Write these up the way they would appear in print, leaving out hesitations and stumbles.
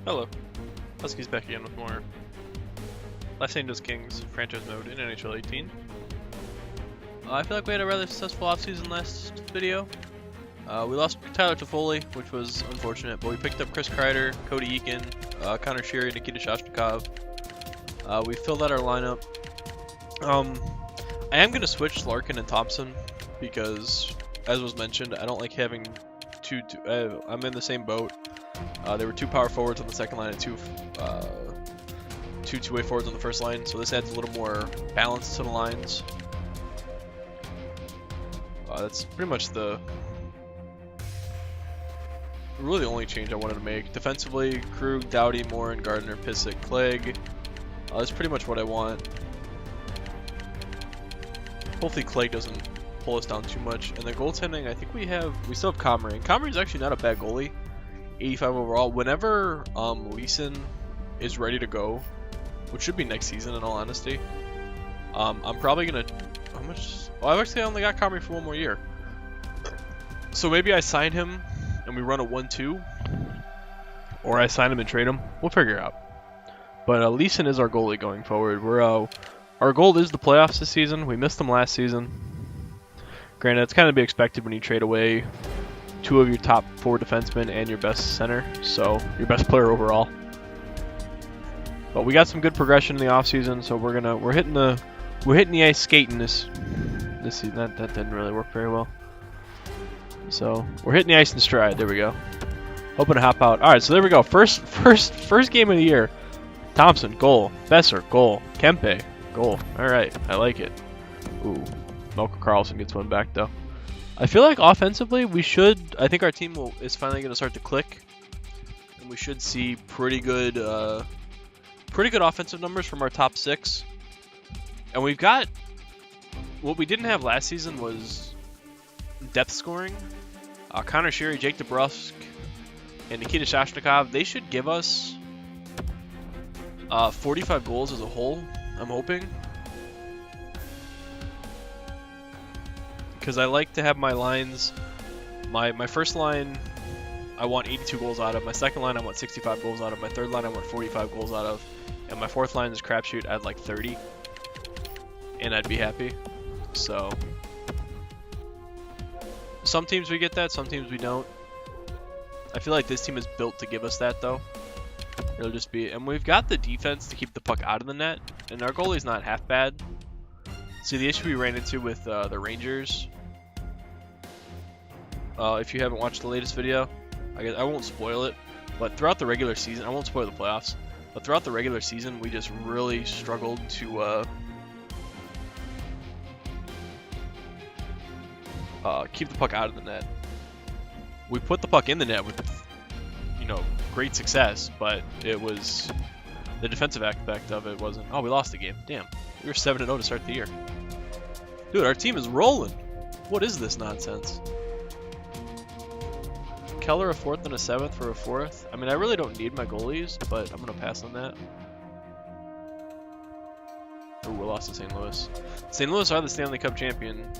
Hello, Huskies back again with more Los Angeles Kings franchise mode in NHL 18. I feel like we had a rather successful offseason last video. We lost Tyler Toffoli, which was unfortunate, but we picked up Chris Kreider, Cody Eakin, Connor Sheary, Nikita Shoshnikov. We filled out our lineup. I am going to switch Larkin and Thompson because, as was mentioned, I don't like having I'm in the same boat. There were two power forwards on the second line and two two-way forwards on the first line, so this adds a little more balance to the lines. That's pretty much really the only change I wanted to make. Defensively, Krug, Doughty, Morin, Gardner, Pissick, Clegg. That's pretty much what I want. Hopefully Clegg doesn't pull us down too much. And the goaltending, I think we still have Comrie. And Comrie's actually not a bad goalie. 85 overall. Whenever Leeson is ready to go, which should be next season in all honesty, I'm probably gonna I've actually only got Comrie for one more year. So maybe I sign him and we run a 1-2, or I sign him and trade him. We'll figure it out. But Leeson is our goalie going forward. Our goal is the playoffs this season. We missed them last season. Granted, it's kind of to be expected when you trade away two of your top 4 defensemen and your best center, so your best player overall. But we got some good progression in the offseason, so we're hitting the ice skating this season. That didn't really work very well. So we're hitting the ice in stride. There we go. Hoping to hop out. All right, so there we go. First game of the year. Thompson, goal. Besser, goal. Kempe, goal. All right, I like it. Ooh, Melker Karlsson gets one back though. I feel like offensively I think our team is finally going to start to click, and we should see pretty good offensive numbers from our top 6. And we've got what we didn't have last season was depth scoring. Connor Sheary, Jake DeBrusk, and Nikita Shoshnikov, they should give us 45 goals as a whole, I'm hoping. Because I like to have my lines, my first line I want 82 goals out of, my second line I want 65 goals out of, my third line I want 45 goals out of, and my fourth line is crapshoot, I'd like 30, and I'd be happy. So some teams we get that, some teams we don't. I feel like this team is built to give us that though. It'll just be, and we've got the defense to keep the puck out of the net, and our goalie's not half bad. See, the issue we ran into with the Rangers, if you haven't watched the latest video, I won't spoil it, but throughout the regular season, I won't spoil the playoffs, but throughout the regular season, we just really struggled to keep the puck out of the net. We put the puck in the net with, great success, but it was the defensive aspect of it wasn't. Oh, we lost the game. Damn. We were 7-0 to start the year. Dude, our team is rolling. What is this nonsense? Keller a 4th and a 7th for a 4th. I mean, I really don't need my goalies, but I'm going to pass on that. Oh, we lost to St. Louis. St. Louis are the Stanley Cup champion.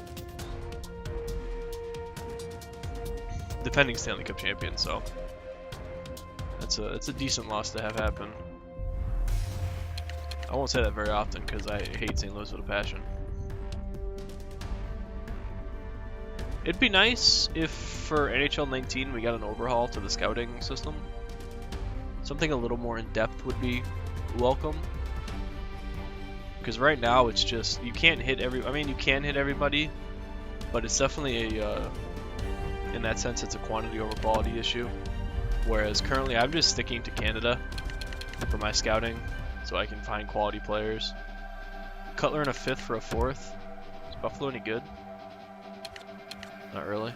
Defending Stanley Cup champion, so it's a decent loss to have happen. I won't say that very often because I hate St. Louis with a passion. It'd be nice if for NHL 19 we got an overhaul to the scouting system. Something a little more in depth would be welcome. Because right now it's just, you can't hit you can hit everybody, but it's definitely in that sense it's a quantity over quality issue. Whereas currently I'm just sticking to Canada for my scouting, so I can find quality players. Cutler in a 5th for a 4th. Is Buffalo any good? Not really.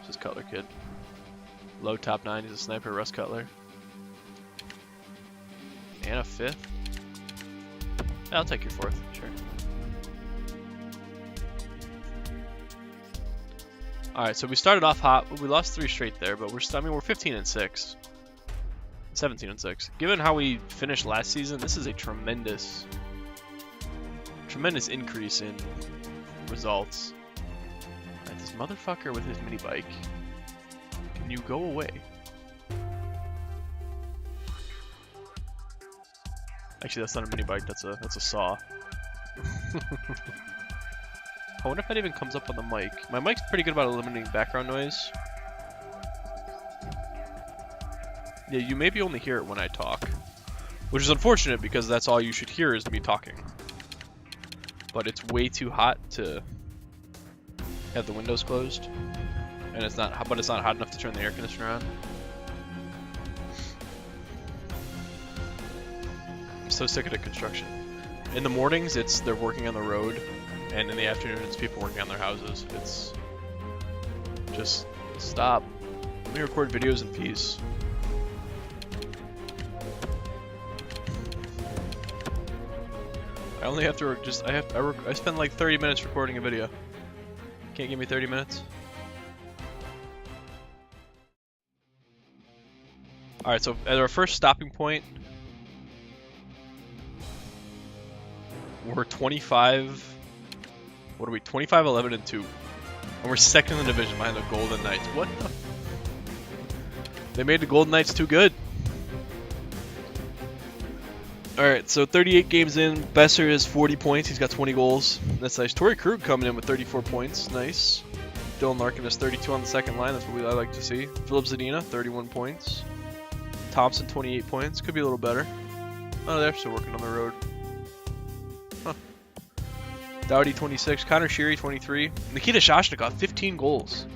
Just Cutler kid. Low top 9, he's a sniper, Russ Cutler. And a 5th? Yeah, I'll take your 4th, sure. Alright, so we started off hot. We lost 3 straight there, but we're 15-6. 17-6. Given how we finished last season, this is a tremendous increase in results. Alright, this motherfucker with his mini bike. Can you go away? Actually, that's not a mini bike. That's a saw. I wonder if that even comes up on the mic. My mic's pretty good about eliminating background noise. Yeah, you maybe only hear it when I talk, which is unfortunate because that's all you should hear is me talking. But it's way too hot to have the windows closed, and it's not hot enough to turn the air conditioner on. I'm so sick of the construction. In the mornings, they're working on the road, and in the afternoon, it's people working on their houses. It's just stop. Let me record videos in peace. I only have to I spend like 30 minutes recording a video. Can't give me 30 minutes? Alright, so at our first stopping point, we're 25, what are we, 25, 11, and 2. And we're second in the division behind the Golden Knights. What the? They made the Golden Knights too good. Alright, so 38 games in, Besser has 40 points, he's got 20 goals. That's nice. Torrey Krug coming in with 34 points, nice. Dylan Larkin has 32 on the second line, that's what I like to see. Philip Zadina, 31 points. Thompson, 28 points, could be a little better. Oh, they're still working on the road. Huh. Doughty, 26, Connor Sheary, 23. Nikita Shoshnikov, 15 goals.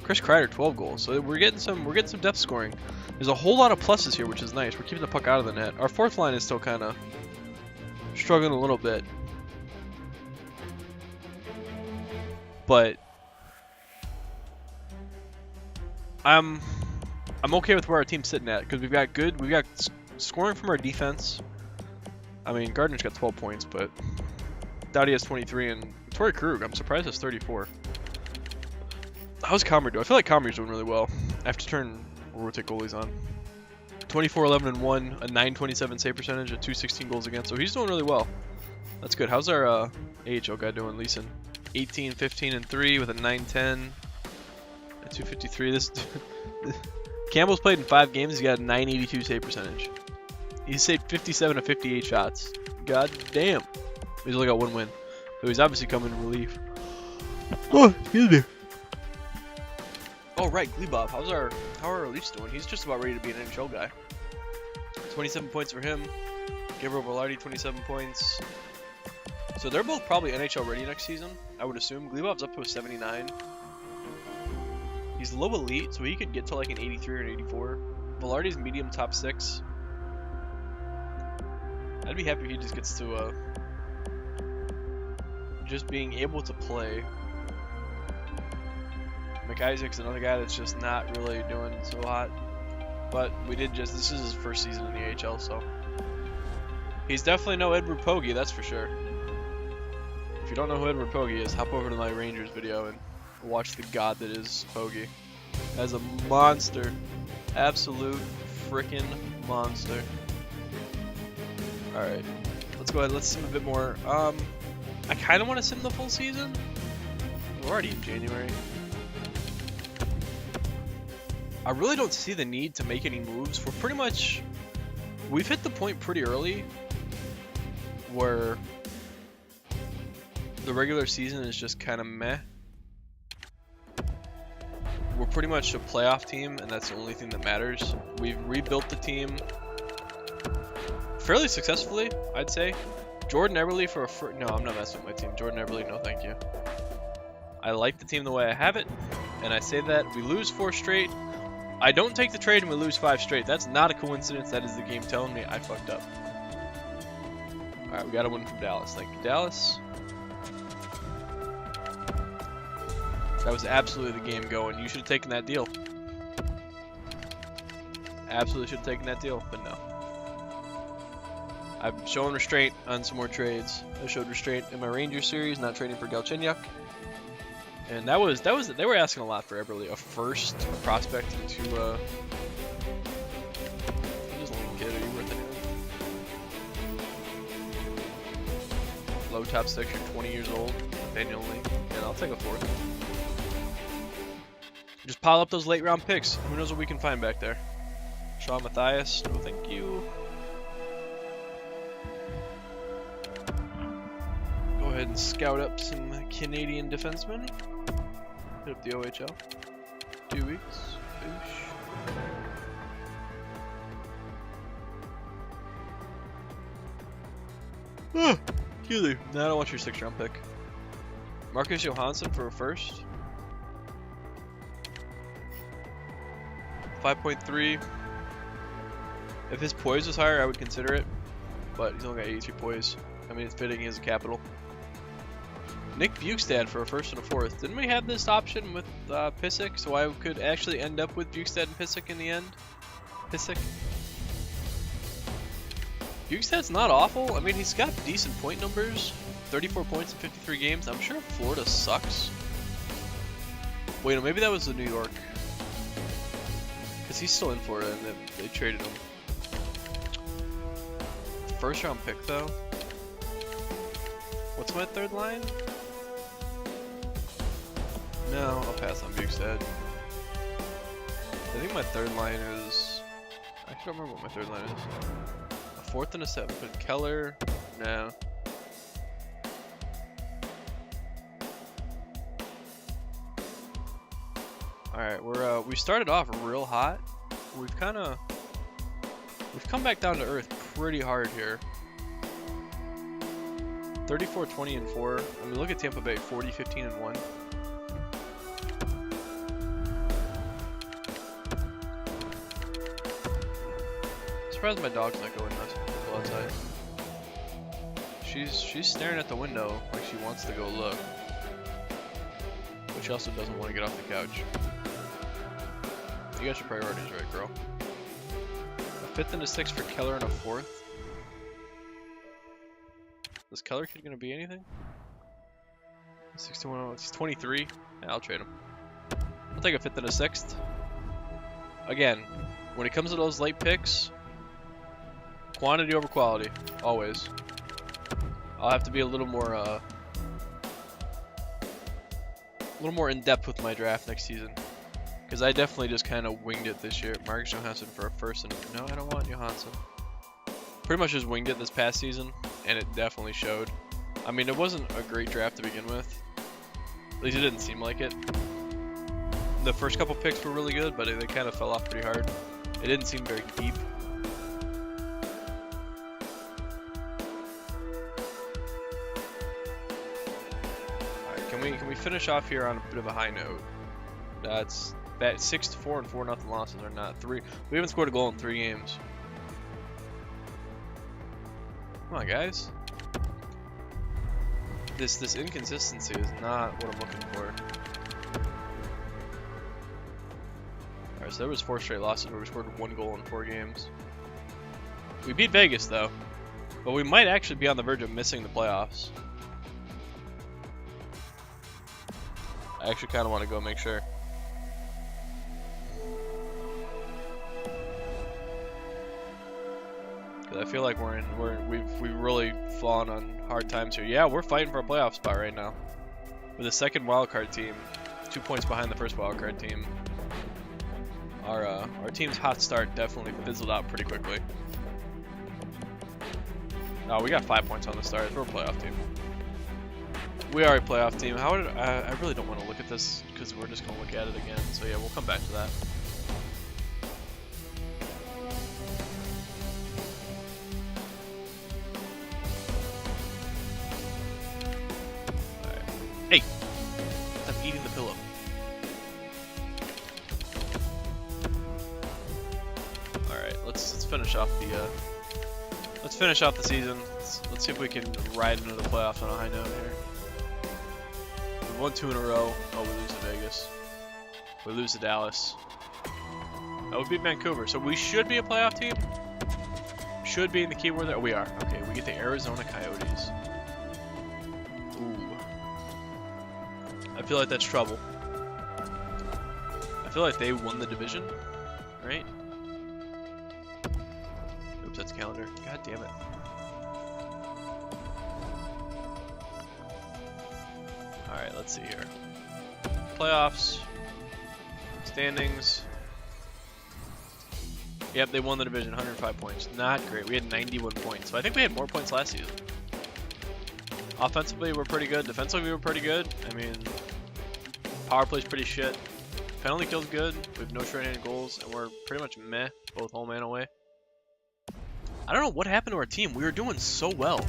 Chris Kreider, 12 goals. So we're getting some depth scoring. There's a whole lot of pluses here, which is nice. We're keeping the puck out of the net. Our fourth line is still kind of struggling a little bit. But I'm okay with where our team's sitting at because we've got scoring from our defense. I mean, Gardner's got 12 points, but Doughty has 23, and Torrey Krug, I'm surprised, has 34. How's Comrie doing? I feel like Comrie's doing really well. I have to rotate goalies on. 24, 11, and 1, a 927 save percentage, a 216 goals against, so he's doing really well. That's good. How's our AHL guy doing, Leeson? 18, 15, and 3 with a 910, a 253. Campbell's played in 5 games. He's got a 982 save percentage. He's saved 57 of 58 shots. God damn. He's only got 1 win. So he's obviously coming in relief. Oh, excuse me. Oh, right, Glebov. How are our Leafs doing? He's just about ready to be an NHL guy. 27 points for him. Gabriel Velarde, 27 points. So they're both probably NHL ready next season, I would assume. Glebov's up to a 79. He's low elite, so he could get to like an 83 or an 84. Velarde's medium top 6. I'd be happy if he just gets to just being able to play. McIsaac's another guy that's just not really doing so hot. But this is his first season in the AHL, so. He's definitely no Edward Pogge, that's for sure. If you don't know who Edward Pogge is, hop over to my Rangers video and watch the god that is Pogge. As a monster. Absolute freaking monster. Alright. Let's go ahead, let's sim a bit more. I kinda wanna sim the full season. We're already in January. I really don't see the need to make any moves. We've hit the point pretty early where the regular season is just kind of meh. We're pretty much a playoff team, and that's the only thing that matters. We've rebuilt the team fairly successfully, I'd say. Jordan Eberle no, I'm not messing with my team. Jordan Eberle, no thank you. I like the team the way I have it, and I say that we lose 4 straight. I don't take the trade and we lose 5 straight. That's not a coincidence. That is the game telling me I fucked up. Alright, we got a win from Dallas. Thank you, Dallas. That was absolutely the game going. You should have taken that deal. Absolutely should have taken that deal, but no. I've shown restraint on some more trades. I showed restraint in my Rangers series, not trading for Galchenyuk. And they were asking a lot for Eberle, a first, a prospect, and 2, just a little kid, are you worth it? Low top 6, you're 20 years old, annually, and I'll take a 4th. Just pile up those late round picks. Who knows what we can find back there? Sean Matthias, no thank you. ahead and scout up some Canadian defensemen. Hit up the OHL. 2 weeks. Boosh. Keely. No, I don't want your 6th round pick. Marcus Johansson for a first. 5.3. If his poise was higher, I would consider it. But he's only got 83 poise. I mean, it's fitting. He has a capital. Nick Bukestad for a first and a 4th. Didn't we have this option with Pissick? So I could actually end up with Bukestad and Pissick in the end. Pissick. Bukestad's not awful. I mean, he's got decent point numbers. 34 points in 53 games. I'm sure Florida sucks. Wait, no, maybe that was the New York. Because he's still in Florida and they traded him. First round pick, though. What's my 3rd line? No, I'll pass on Bukestad. I think my 3rd line is... I don't remember what my 3rd line is. A 4th and a 7th. But Keller? No. Alright, we started off real hot. We've come back down to earth pretty hard here. 34, 20, and 4. I mean, look at Tampa Bay, 40, 15, and 1. Surprised my dog's not going nuts when we go outside. She's staring at the window like she wants to go look. But she also doesn't want to get off the couch. You got your priorities right, girl. A 5th and a 6th for Keller and a 4th. Is Keller kid gonna be anything? 61, he's 23. Yeah, I'll trade him. I'll take a 5th and a 6th. Again, when it comes to those late picks, quantity over quality, always. I'll have to be a little more in depth with my draft next season, because I definitely just kind of winged it this year. Marcus Johansson for a first, and no, I don't want Johansson. Pretty much just winged it this past season, and it definitely showed. I mean, it wasn't a great draft to begin with. At least it didn't seem like it. The first couple picks were really good, but they kind of fell off pretty hard. It didn't seem very deep. Alright, can we finish off here on a bit of a high note? That's that 6-4 and 4-0 losses are not 3. We haven't scored a goal in 3 games. Come on, guys. This inconsistency is not what I'm looking for. Alright, so there was 4 straight losses where we scored 1 goal in 4 games. We beat Vegas though, but we might actually be on the verge of missing the playoffs. I actually kind of want to go make sure. I feel like we've really fallen on hard times here. Yeah, we're fighting for a playoff spot right now. With the 2nd wildcard team, 2 points behind the 1st wildcard team. Our team's hot start definitely fizzled out pretty quickly. Oh, we got 5 points on the start. We're a playoff team. We are a playoff team. I really don't want to look at this because we're just gonna look at it again. So yeah, we'll come back to that. Hey! Stop eating the pillow. Alright, let's finish off the season. Let's see if we can ride into the playoffs on a high note here. We've won 2 in a row. Oh, we lose to Vegas. We lose to Dallas. That would beat Vancouver. So we should be a playoff team. Should be in the keyword there. Oh, we are. Okay, we get the Arizona Coyotes. I feel like that's trouble. I feel like they won the division, right? Oops, that's calendar. God damn it. Alright, let's see here. Playoffs. Standings. Yep, they won the division, 105 points. Not great. We had 91 points. So I think we had more points last season. Offensively, we're pretty good. Defensively, we're pretty good. I mean, power play's pretty shit. Penalty kill's good. We have no short-handed goals, and we're pretty much meh, both home and away. I don't know what happened to our team. We were doing so well.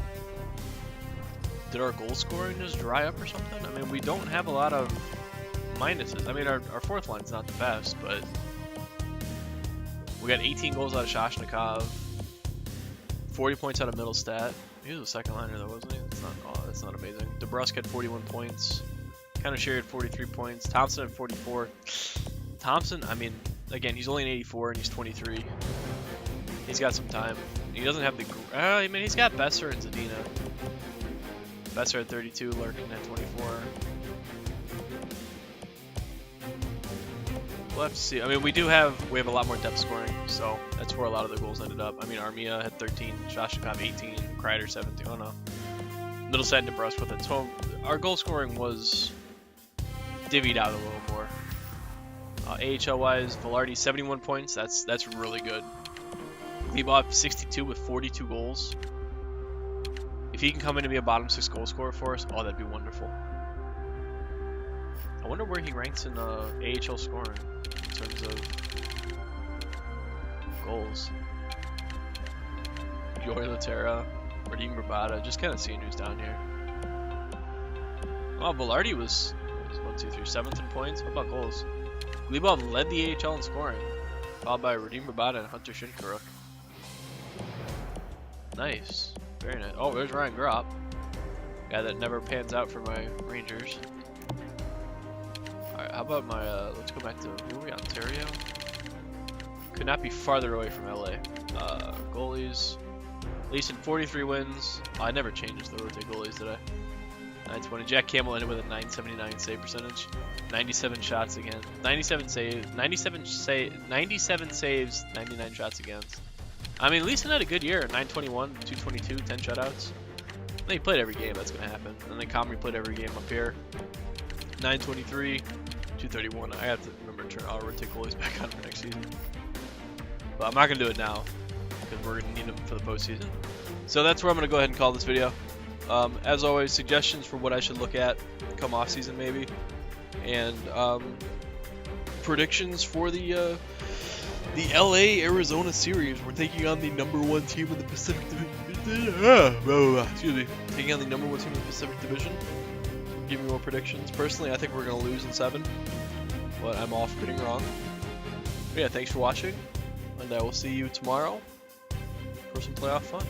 Did our goal scoring just dry up or something? I mean, we don't have a lot of minuses. I mean, our fourth line's not the best, but we got 18 goals out of Shoshnikov, 40 points out of Middlestat. He was a second liner though, wasn't he? That's not amazing. DeBrusque had 41 points. Kind of shared 43 points. Thompson had 44. Thompson, I mean, again, he's only an 84 and he's 23. He's got some time. He doesn't have the. I mean, he's got Besser and Zadina. Besser at 32, Larkin at 24. We'll have to see. I mean, we have a lot more depth scoring, so that's where a lot of the goals ended up. I mean, Armia had 13, Shoshnikov 18, Kreider 17. Oh no, Middlestat and DeBrusque with it. So our goal scoring was divvied out a little more. AHL wise, Velarde 71 points. That's really good. Glebov 62 with 42 goals. If he can come in and be a bottom 6 goal scorer for us, oh, that'd be wonderful. I wonder where he ranks in AHL scoring in terms of goals. Joy Laterra, Radim Rabada, just kind of seeing who's down here. Oh, Velarde was 1, 2, 3, 7th in points. What about goals? Glebov led the AHL in scoring, followed by Radim Rabada and Hunter Shinkaruk. Nice. Very nice. Oh, there's Ryan Gropp. Guy that never pans out for my Rangers. Alright, how about my, let's go back to, who are we, Ontario? Could not be farther away from LA. Goalies. Leeson, 43 wins. Oh, I never changed the rotate goalies, did I? 920. Jack Campbell ended with a 979 save percentage. 97 shots against. 97 saves, 99 shots against. I mean, Leeson had a good year. 921, 222, 10 shutouts. He played every game, that's going to happen. And then Comrie played every game up here. 923, 231. I have to remember to turn our rotate goalies back on for next season. But I'm not going to do it now, because we're going to need them for the postseason. So that's where I'm going to go ahead and call this video. As always, suggestions for what I should look at come off season maybe. And predictions for the LA-Arizona series. We're taking on the #1 team in the Pacific Division. Excuse me. Taking on the #1 team in the Pacific Division. Give me more predictions. Personally, I think we're going to lose in 7. But I'm all for being wrong. But yeah, thanks for watching. And I will see you tomorrow for some playoff fun.